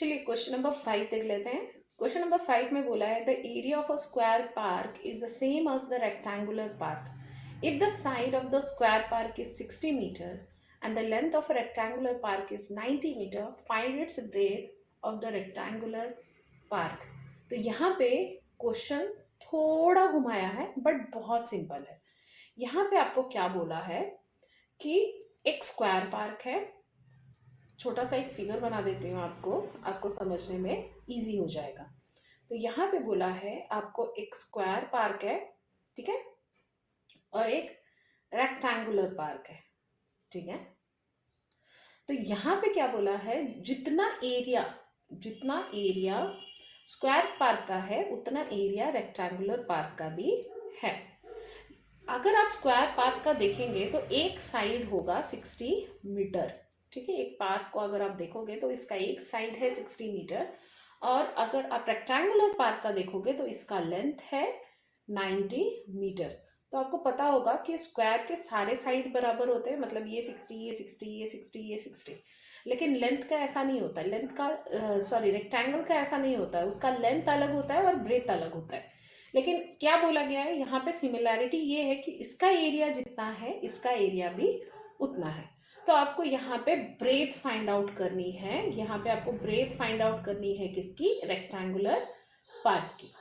चलिए question number 5 देख लेते हैं। क्वेश्चन नंबर 5 में बोला है the area of a square park is the same as the rectangular park if the side of the square park is 60 metre and the length of a rectangular park is 90 metre find its breadth of the rectangular park. तो यहाँ पे question थोड़ा घुमाया है but बहुत simple है। यहाँ पे आपको क्या बोला है कि एक स्क्वायर पार्क है। छोटा सा एक फिगर बना देती हूँ आपको समझने में इजी हो जाएगा। तो यहाँ पे बोला है आपको एक स्क्वायर पार्क है, ठीक है, और एक रेक्टेंगुलर पार्क है, ठीक है। तो यहाँ पे क्या बोला है, जितना एरिया स्क्वायर पार्क का है उतना एरिया रेक्टेंगुलर पार्क का भी है। अगर आप स्क्वायर पार्क का देखेंगे तो एक साइड होगा 60 मीटर, ठीक है। एक पार्क को अगर आप देखोगे तो इसका एक साइड है 60 मीटर, और अगर आप रेक्टेंगुलर पार्क का देखोगे तो इसका लेंथ है 90 मीटर। तो आपको पता होगा कि स्क्वायर के सारे साइड बराबर होते हैं, मतलब ये 60, ये 60, ये 60, ये 60। लेकिन लेंथ का ऐसा नहीं होता, रेक्टेंगल का ऐसा नहीं होता है। उसका लेंथ अलग होता है और ब्रेथ अलग होता है। लेकिन क्या बोला गया है यहाँ पे, सिमिलैरिटी ये है कि इसका एरिया जितना है इसका एरिया भी उतना है। तो आपको यहाँ पे ब्रेथ फाइंड आउट करनी है, यहाँ पे आपको ब्रेथ फाइंड आउट करनी है किसकी, रेक्टेंगुलर पार्क की।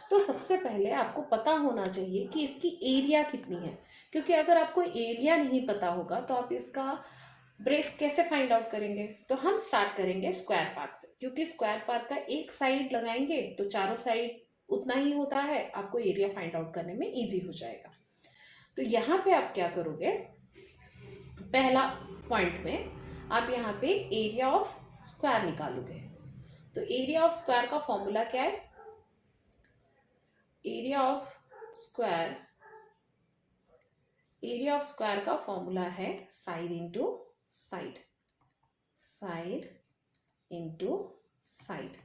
तो सबसे पहले आपको पता होना चाहिए कि इसकी एरिया कितनी है, क्योंकि अगर आपको एरिया नहीं पता होगा तो आप इसका ब्रेथ कैसे फाइंड आउट करेंगे। तो हम स्टार्ट करेंगे स्क्वायर पार्क से, क्योंकि स्क्वायर पार्क का एक साइड लगाएंगे तो चारों साइड उतना ही होता है, आपको एरिया फाइंड आउट करने में इजी हो जाएगा। तो यहाँ पे आप क्या करोगे, पहला पॉइंट में आप यहाँ पे एरिया ऑफ स्क्वायर निकालोगे। तो एरिया ऑफ स्क्वायर का फॉर्मूला क्या है, एरिया ऑफ स्क्वायर का फॉर्मूला है side into side, side into side,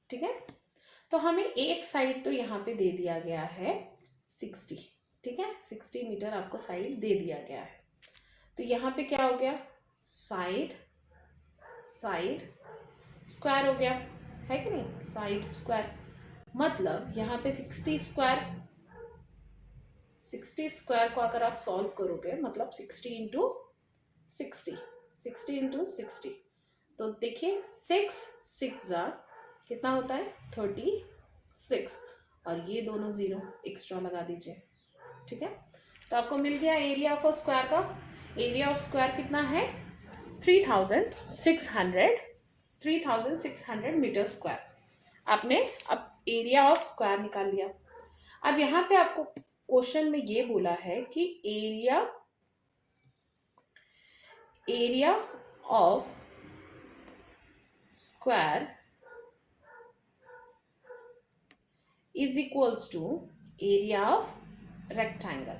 ठीक है। तो हमें एक साइड तो यहाँ पे दे दिया गया है 60, ठीक है, 60 मीटर आपको साइड दे दिया गया है। तो यहाँ पे क्या हो गया, साइड स्क्वायर हो गया, है कि नहीं, साइड स्क्वायर। मतलब यहाँ पे 60 स्क्वायर को अगर आप सॉल्व करोगे, मतलब 60 इंटू 60, तो देखिए 6 कितना होता है 36, और ये दोनों जीरो एक्स्ट्रा लगा दीजिए, ठीक है। तो आपको मिल गया एरिया ऑफ स्क्वायर का। एरिया ऑफ स्क्वायर कितना है 3600 मीटर स्क्वायर। आपने अब एरिया ऑफ स्क्वायर निकाल लिया। अब यहाँ पे आपको क्वेश्चन में ये बोला है कि area of square is equals to area of rectangle,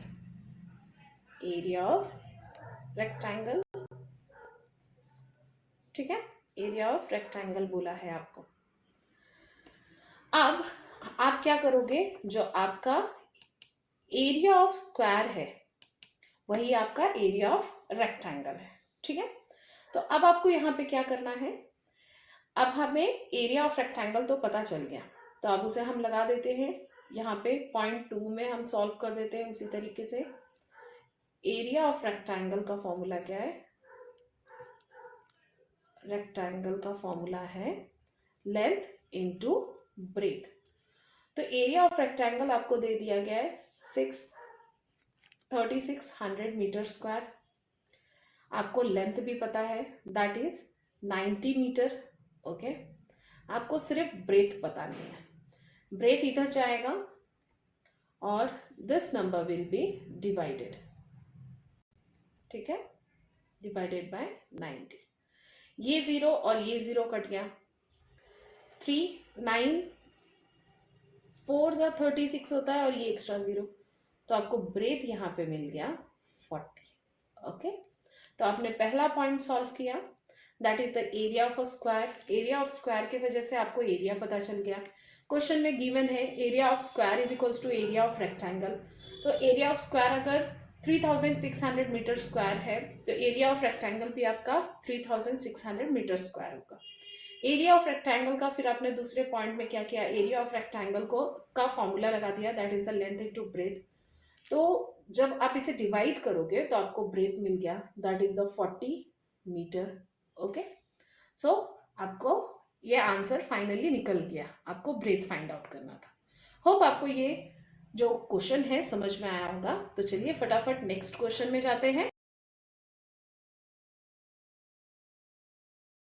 ठीक है, एरिया ऑफ रेक्टेंगल बोला है आपको। अब आप क्या करोगे, जो आपका एरिया ऑफ स्क्वायर है वही आपका एरिया ऑफ रेक्टेंगल है, ठीक है। तो अब आपको यहाँ पे क्या करना है, अब हमें एरिया ऑफ रेक्टेंगल तो पता चल गया, तो अब उसे हम लगा देते हैं यहाँ पे पॉइंट 2 में हम सॉल्व कर देते हैं उसी तरीके से। एरिया ऑफ रेक्टेंगल का फॉर्मूला क्या है, रेक्टेंगल का फॉर्मूला है लेंथ इनटू ब्रेथ। तो एरिया ऑफ रेक्टेंगल आपको दे दिया गया है 3600 मीटर स्क्वायर। आपको लेंथ भी पता है, दैट इज 90 मीटर, ओके। आपको सिर्फ ब्रेथ पता नहीं है, ब्रेथ इधर जाएगा और this number will be divided, ठीक है, डिवाइडेड बाय 90। ये 0 और ये 0 कट गया, 3 9 4 जा 36 होता है और ये एक्स्ट्रा 0, तो आपको ब्रेथ यहाँ पे मिल गया 40, ओके। तो आपने पहला पॉइंट सॉल्व किया, that is the area of a square. Area of square की वजह से आपको एरिया पता चल गया। क्वेश्चन में गिवन है area of square is equals to area of rectangle. तो एरिया ऑफ स्क्वायर अगर 3600 मीटर स्क्वायर है तो एरिया ऑफ रेक्टेंगल भी आपका 3600 मीटर स्क्वायर होगा। एरिया ऑफ रेक्टेंगल का फिर आपने दूसरे पॉइंट में क्या किया, एरिया ऑफ रेक्टेंगल को का फॉर्मूला लगा दिया, that is the length into breadth. तो जब आप इसे डिवाइड करोगे तो आपको ब्रेथ मिल गया, that is the 40 metre. Okay, so आपको ये आंसर फाइनली निकल गया, आपको ब्रेथ फाइंड आउट करना था। होप आपको ये जो क्वेश्चन है समझ में आया होगा। तो चलिए फटाफट नेक्स्ट क्वेश्चन में जाते हैं।